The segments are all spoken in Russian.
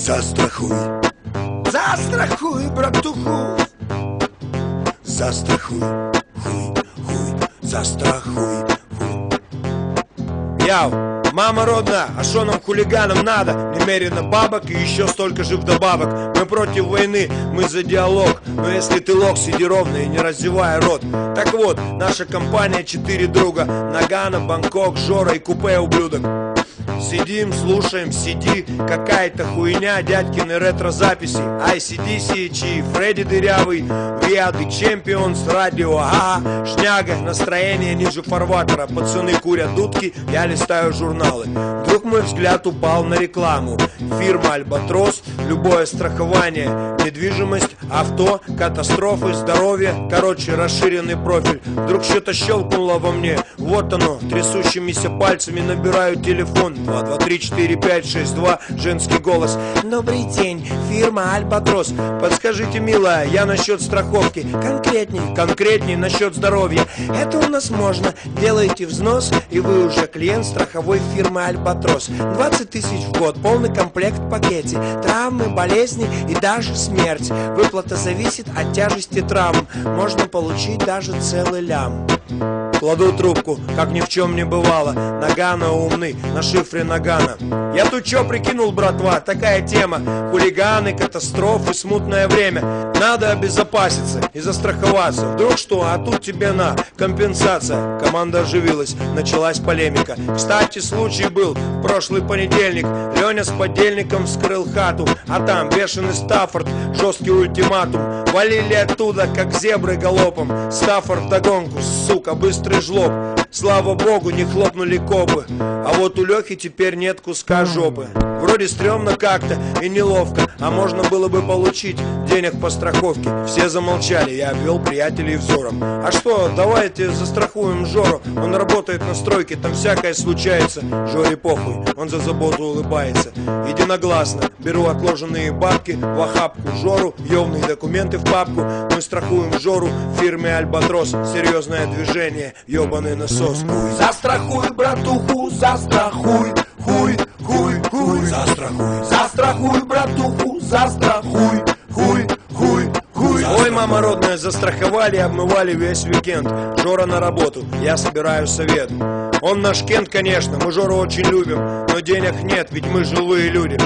Застрахуй, застрахуй, братуху. Застрахуй, хуй, хуй, застрахуй, хуй. Яу, мама родная, а шо нам хулиганам надо? Немерено бабок и еще столько же вдобавок. Мы против войны, мы за диалог. Но если ты лох, сиди ровно и не раздевай рот. Так вот, наша компания 4 друга: Нагано, Бангкок, Жора и купе ублюдок. Сидим, слушаем CD, какая-то хуйня, дядькины ретро-записи, ICDC, Чи, Фредди Дырявый, We are the Champions, радио, ага, шняга, настроение ниже фарватера, пацаны курят дудки, я листаю журналы. Вдруг мой взгляд упал на рекламу. Фирма Альбатрос, любое страхование, недвижимость, авто, катастрофы, здоровье, короче, расширенный профиль. Вдруг что-то щелкнуло во мне, вот оно, трясущимися пальцами набираю телефон. 2, 2, 3, 4, 5, 6, 2, женский голос. Добрый день, фирма Альбатрос. Подскажите, милая, я насчет страховки. Конкретней насчет здоровья. Это у нас можно. Делаете взнос, и вы уже клиент страховой фирмы Альбатрос. 20 тысяч в год, полный комплект в пакете. Травмы, болезни и даже смерть. Выплата зависит от тяжести травм. Можно получить даже целый лям. Кладу трубку, как ни в чем не бывало. Нагано умный, на шифре Нагано. Я тут чё прикинул, братва, такая тема. Хулиганы, катастрофы, смутное время. Надо обезопаситься и застраховаться. Вдруг что, а тут тебе на компенсация. Команда оживилась, началась полемика. Кстати, случай был в прошлый понедельник. Леня с подельником вскрыл хату, а там бешеный Стаффорд, жесткий ультиматум. Валили оттуда, как зебры галопом. Стаффорд вдогонку, сука, быстрый жлоб. Слава богу, не хлопнули копы. А вот у Лехи теперь нет куска жопы. Вроде стрёмно как-то и неловко, а можно было бы получить денег по страховке. Все замолчали, я обвел приятелей взором. А что, давайте застрахуем Жору. Он работает на стройке, там всякое случается. Жоре похуй, он за заботу улыбается. Единогласно беру отложенные бабки в охапку Жору, ёвные документы в папку. Мы страхуем Жору в фирме Альбатрос. Серьезное движение, ёбаный насос. Хуй. Застрахуй, братуху, застрахуй. Хуй, хуй, хуй. Застрахуй. Застрахуй, братуху, застрахуй. Хуй, хуй, хуй. Ой, мама родная, застраховали, обмывали весь уикенд. Жора на работу, я собираю совет. Он наш Кент, конечно, мы Жору очень любим, но денег нет, ведь мы живые люди.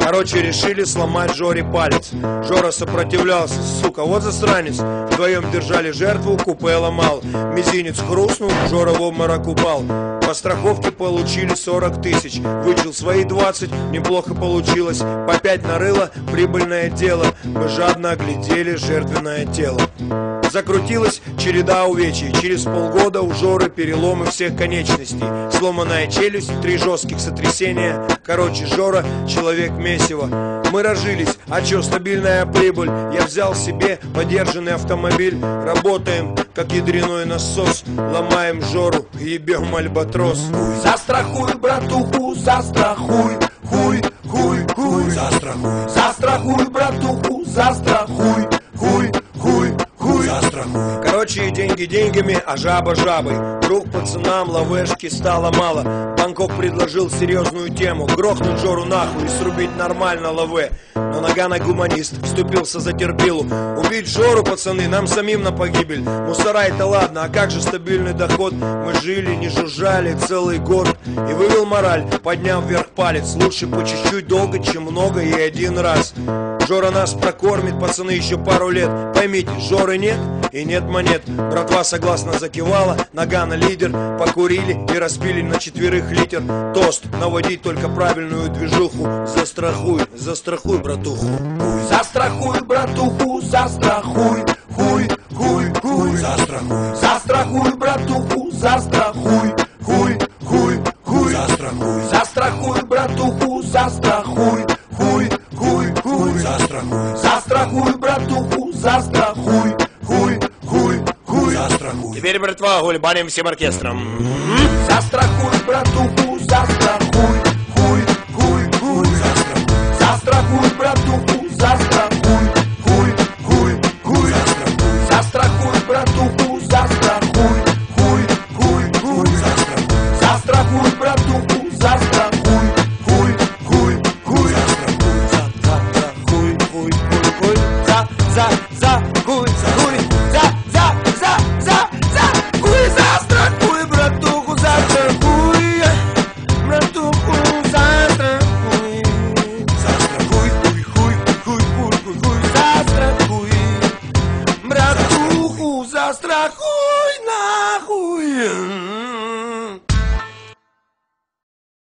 Короче, решили сломать Жоре палец. Жора сопротивлялся, сука, вот засранец. Вдвоем держали жертву, купе ломал. Мизинец хрустнул, Жора в обморок упал. По страховке получили 40 тысяч. Вычел свои 20, неплохо получилось. По 5 нарыло, прибыльное дело. Мы жадно оглядели жертвенное тело. Закрутилась череда увечий. Через полгода у Жоры переломы всех конечностей. Сломанная челюсть, 3 жестких сотрясения. Короче, Жора человек месиво. Мы разжились, а чё, стабильная прибыль. Я взял себе подержанный автомобиль. Работаем, как ядреной насос. Ломаем Жору, ебем Альбатрос. Застрахуй, братуху, застрахуй. Хуй, хуй, хуй. Застрахуй. Застрахуй, братуху, застрахуй. Хуй, хуй, хуй. Застрахуй. Короче, деньги деньгами, а жаба жабой. Вдруг пацанам лавешки стало мало. Бангкок предложил серьезную тему: грохнуть Жору нахуй и срубить нормально лаве. Но Нагано гуманист вступился за терпилу. Убить Жору, пацаны, нам самим на погибель. Мусора это ладно, а как же стабильный доход? Мы жили, не жужжали целый год. И вывел мораль, подняв вверх палец. Лучше по чуть-чуть долго, чем много и один раз. Жора нас прокормит, пацаны, еще пару лет. Поймите, Жоры нет и нет монет. Братва согласно закивала, Нагано лидер. Покурили и распили на 4 литр. Тост, наводить только правильную движуху. Застрахуй, застрахуй, братуху. Застрахуй, братуху, застрахуй. Хуй, хуй, хуй. Застрахуй. Застрахуй, братуху, застрахуй. Хуй, хуй, хуй. Застрахуй. Застрахуй, братуху, застрахуй. Хуй, хуй, хуй. Застрахуй. Застрахуй, братуху, застрахуй. Хуй, хуй, хуй. Застрахуй. Теперь, братва, гульбаним всем оркестром. Застрахуй, братуху, застрахуй. Хуй, хуй, хуй. Застрахуй. Застрахуй, братуху, застрахуй. Хуй, хуй, хуй. Застрахуй. Застрахуй, братуху, застрахуй. Хуй, хуй, хуй. Застрахуй. Застрахуй, братуху, застрахуй. Хуй, хуй, хуй. Застрахуй. застрахуй нахуй.